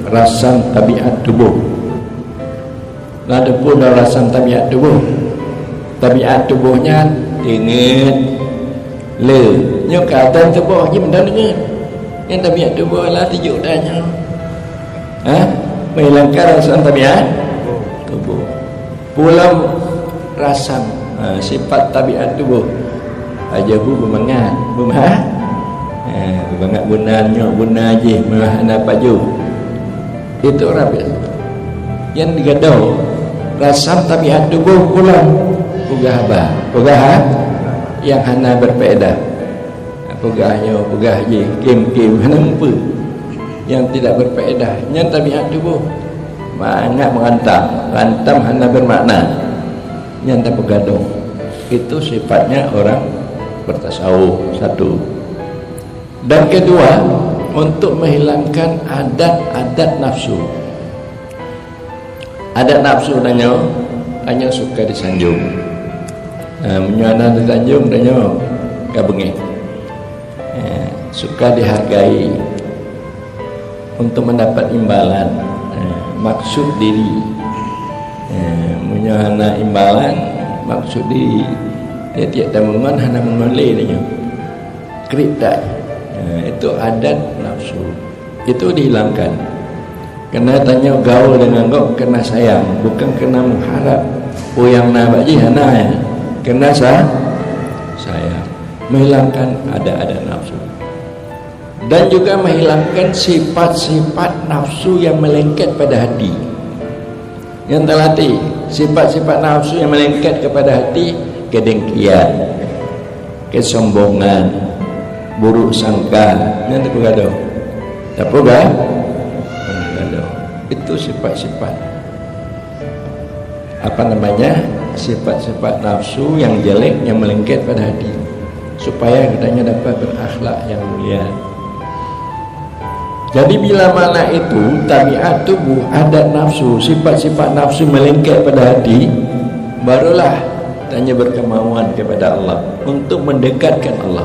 Rasam tabiat tubuh. Ada pun rasam tabiat tubuh. Tabiat tubuhnya dingin, le kata tubuh je benda dingin. Yang tabiat tubuh adalah tijuk danya. Menghilangkan rasam tabiat tubuh. Pulau rasam sifat tabiat tubuh. Aja bu bermangat, bermangat bunanya, bunah je, mana paju. Itu orang biasa yang digadau rasam tabiat tubuh pulang pugah yang hana berfaedah, pugahnya pugah je kim hampa yang tidak berfaedah. Yang tabiat tubuh banyak rantam hana bermakna, yang tak bergaduh. Itu sifatnya orang bertasawuf. Satu. Dan kedua, untuk menghilangkan adat-adat nafsu. Adat nafsu hanya suka disanjung. Menyuana disanjung tanya kabengeh. Suka dihargai untuk mendapat imbalan. Maksud diri. Menyuana imbalan maksud diri. Dia tiap tamungan hana mengalih tanya. Kritai. Itu adat nafsu. Itu dihilangkan. Kena tanya gaul dengan kau kena sayang, bukan kena mengharap. Yang nak ji hana ya. Kena sayang. Menghilangkan adat nafsu. Dan juga menghilangkan sifat-sifat nafsu yang melengket pada hati. Yang terlatih sifat-sifat nafsu yang melengket kepada hati, kedengkian, kesombongan, buruk sangka, nanti bergaduh. Tak bergaduh. Itu sifat-sifat sifat-sifat nafsu yang jelek yang melengket pada hati, supaya katanya dapat berakhlak yang mulia. Jadi bila mana itu tabiat tubuh, adat nafsu, sifat-sifat nafsu melengket pada hati, barulah tanya berkemauan kepada Allah untuk mendekatkan Allah.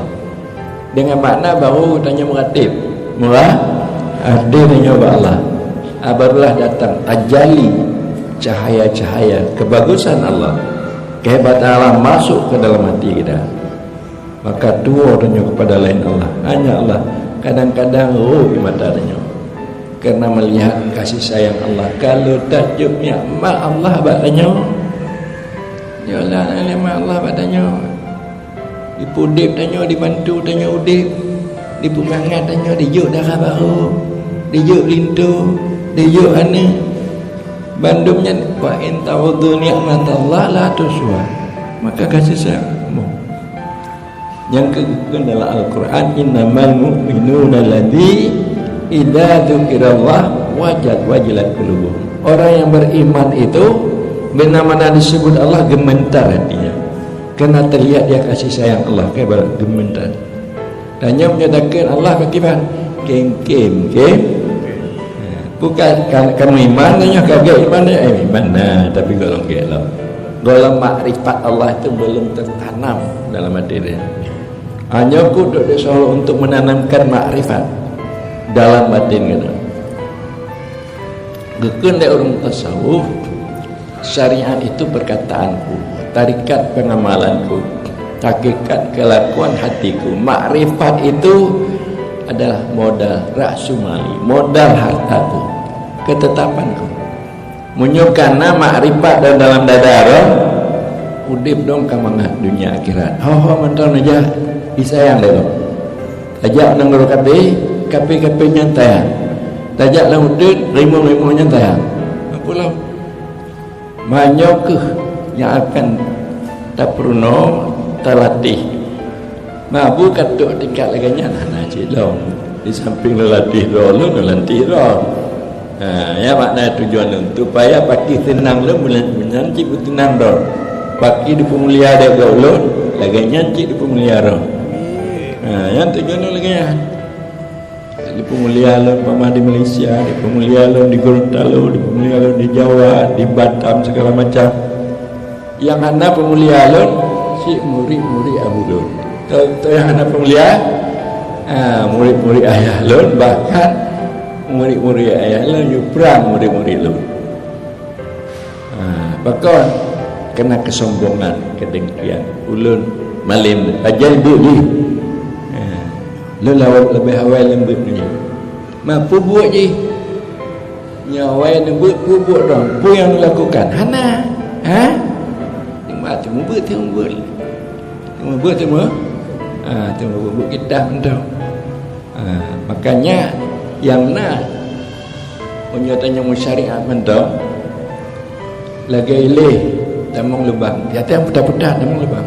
Dengan makna baru tanya meratib, hadir nyoba Allah. Barulah datang tajali cahaya-cahaya kebagusan Allah, kehebatan Allah masuk ke dalam hati kita. Maka dua tanya kepada lain Allah, hanya Allah. Kadang-kadang mata tanya karena melihat kasih sayang Allah. Kalau takjubnya mak Allah batanya, jalan mak Allah batanya. Dipudip tanya, dibantu tanya udip, dipumangat tanya, dijuk darah baru, dijuk lintu, dijuk ane. Bandumnya wa in ta'udhu ni'matallah la tuswa. Maka kasih sayang. Yang kedua adalah Al-Quran, innamal mu'minuna alladzi idza dzukirallah wajilat qulubuhum. Orang yang beriman itu benar-benar disebut Allah gemetar hatinya. Karena terlihat dia kasih sayang Allah, kayak gemetar. Dan yang menyatakan Allah bagaimana? Kem. Bukan kamu iman, tanya kagak iman ya iman. Nah, tapi golong gelap. Golong makrifat Allah itu belum tertanam dalam hati dia. Hanya kuduk disuruh untuk menanamkan makrifat dalam batin kita. Gekun dari orang tasawuf, syariat itu perkataanku, tarikat pengamalanku, hakikat kelakuan hatiku. Makrifat itu adalah modal rasumali, modal hartaku, ketetapanku. Menyukana makrifat dan dalam dadaro udip dong kamangat dunia akhirat. Menton aja disayang deh dong. Ajak nanggur kape nyantai. Tajak lah udut rimu nyantai. Apalah banyak yang akan tak perlu terlatih. Mabu katuk tingkat laganya anak cilong di samping lelatih dulu lelatih dulu. Ya makna tujuan itu supaya pagi tenang lu bulan cik tenang dong. Pagi di pemulia ada gaulun laganya cik di pemulia dong. Yang tujuan lagi ya. Di Pemulihan pamah di Malaysia, di Pemulihan di Gorontalo, di Pemulihan di Jawa, di Batam segala macam. Yang hana Pemulihan si murid-murid Abu Lun. Tahu yang hana Pemulihan? Murid-murid ayah Lun, bahkan murid-murid ayah Lun perang murid-murid Lun. Bahkan kena kesombongan, kedengkian. Ulun malim ajar ibu ni. Lu lawak lebih awal lembut ni. Mampu buat je. Nyawai lembut buat dong. Pu yang lakukan. Hana. Cuma buat temu buat. Cuma buat temu. Temu buat kita mentau. Makanya yang nak menyatanya musyariat mentau lagi ilih damang lubang. Tiada yang pedah-pedah damang lubang.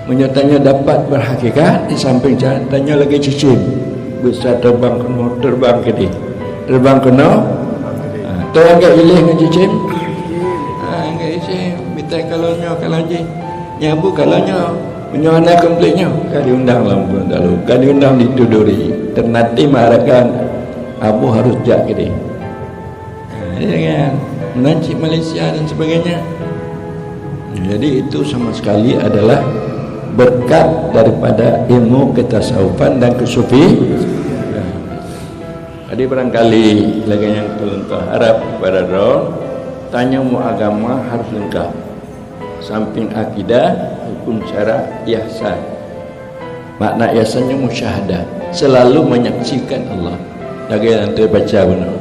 Menyatanya dapat berhakikat di samping jalan tanya lagi cicim bisa terbang ke dia terbang kena tu agak ilih dengan cicim agak cicim minta kalau je nyabu kalau menyana komplitnya kan diundang lampu lalu kan diundang dituduri ternati marakan abu harus jak ke dia jangan menancip Malaysia dan sebagainya. Jadi itu sama sekali adalah berkat daripada ilmu ketasawufan dan kesufi. Jadi barangkali lagi yang terlengkap harap kepada roh tanya mu agama harus lengkap. Samping akidah, hukum syara, ihsan. Makna ihsannya musyahadah, selalu menyaksikan Allah. Lagi yang terbaca benar.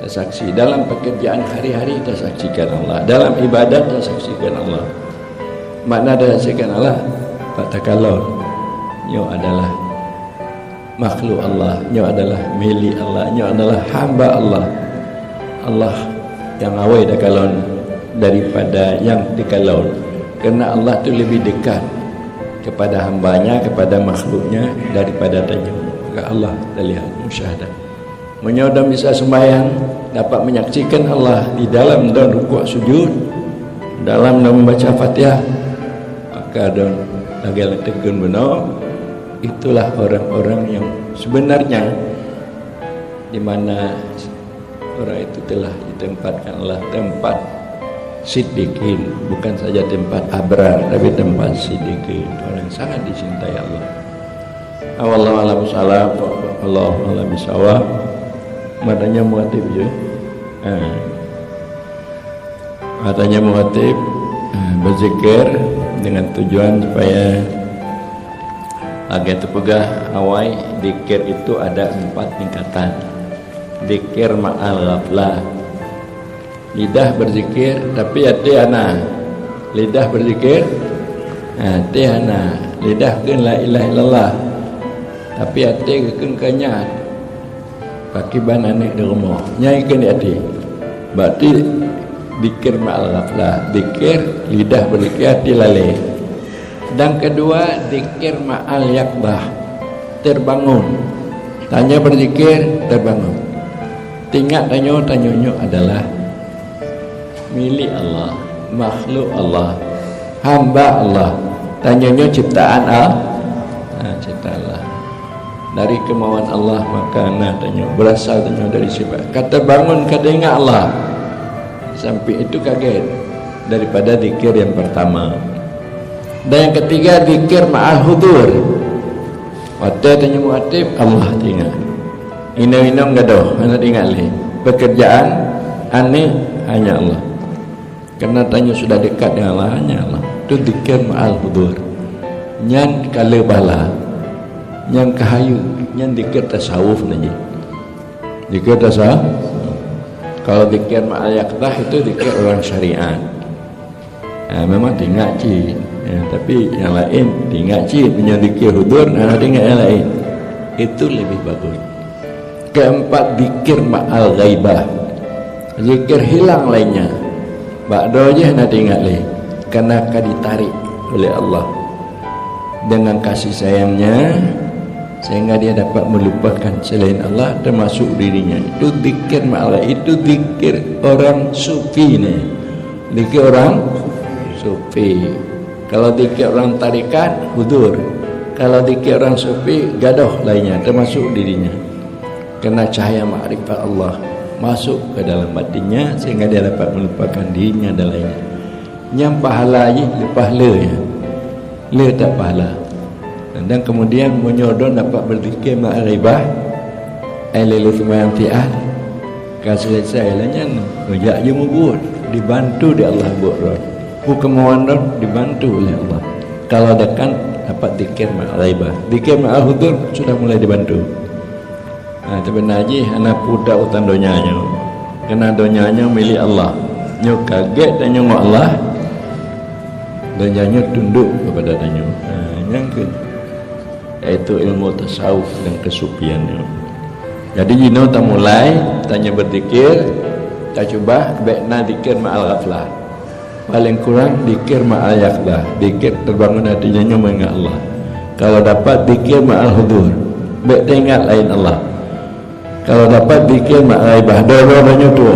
Tersaksi dalam pekerjaan hari-hari tersaksikan Allah, dalam ibadat tersaksikan Allah. Makna tersaksikan Allah patakalon nyo adalah makhluk Allah, nyo adalah milik Allah, nyo adalah hamba Allah. Allah yang awai dakalon daripada yang dikalon, kerana Allah tu lebih dekat kepada hambanya, kepada makhluknya daripada tanya. Maka Allah dah lihat musyahadah. Menyodam bisa sembahyang dapat menyaksikan Allah di dalam dan rukuk sujud, dalam dan membaca Fatihah. Maka dan lagi tegun benar, itulah orang-orang yang sebenarnya di mana orang itu telah ditempatkan Allah tempat siddiqin, bukan saja tempat abrar tapi tempat siddiqin, orang yang sangat dicintai Allah. Wallahu a'lam bishawab. Allahu a'lam bishawab. Matanya muatib je. Matanya muatib berzikir dengan tujuan supaya agar terpegah awai. Zikir itu ada 4 tingkatan. Zikir ma'al ghaflah, lidah berzikir tapi hati ana. Lidah berzikir hati ana. Lidah kan la ilaha illallah tapi hati kan kanya pakai banan di rumah nyai kan hati. Berarti zikir ma'al ghaflah, zikir lidah berzikir hati lalai. Dan kedua zikir ma'al yakbah, terbangun. Tanya berzikir terbangun. Tingkat tanya-tanya adalah milik Allah, makhluk Allah, hamba Allah. Tanyanya ciptaan Allah, ciptaan Allah. Dari kemauan Allah maka tanya berasal tanya dari sifat. Kata bangun kata ingat Allah. Sampai itu kaget daripada zikir yang pertama. Dan yang ketiga zikir ma'al hudur. Waktu tanya muatib Allah tinggal. Inam-inam gadoh mana tinggal ni. Pekerjaan aneh hanya Allah. Karena tanya sudah dekat dengan Allah hanya Allah. Itu zikir ma'al hudur. Nyan kala bala, nyan kahayu, nyan zikir tasawuf nanya. Zikir tasawuf. Kalau zikir ma'al yakdah itu zikir orang syariat. Memang tinggal cik. Tapi yang lain tinggal cik punya zikir hudur, tinggal yang lain. Itu lebih bagus. Keempat zikir ma'al ghaibah. Zikir hilang lainnya. Ba'do je nak tinggal leh. Karena akan ditarik oleh Allah dengan kasih sayangnya sehingga dia dapat melupakan selain Allah termasuk dirinya. Itu zikir ma'al, itu zikir orang sufi ni. Zikir orang sufi. Kalau zikir orang tarikat hudur. Kalau zikir orang sufi gaduh lainnya termasuk dirinya. Kena cahaya makrifat Allah masuk ke dalam batinnya sehingga dia dapat melupakan dirinya dan lainnya. Yang pahala je lepas le tak pahala. Dan kemudian menyodon dapat berzikir ma'rifah ailalu sembahyang fi'al. Kalau selesai lahnya rojak je mubur dibantu di Allah buat hukuman dibantu oleh Allah. Kalau dekan dapat zikir ma'rifah, zikir ma'hudur sudah mulai dibantu. Tapi naji anak pudak utan donyanya, kena donyanya milik Allah. Nyo kaget dan nyo Allah, donyanya tunduk kepada danyo. Yang ke, yaitu ilmu tasawuf dan kesufiannya. Jadi jino tak mulai tanya berzikir, tak cuba bekna zikir ma'al ghaflah. Paling kurang zikir ma'al yaqdah, zikir terbangun hatinya nyo mengingat Allah. Kalau dapat zikir ma'al hudur, bek ingat lain Allah. Kalau dapat zikir ma'rifah, dua-duanya tu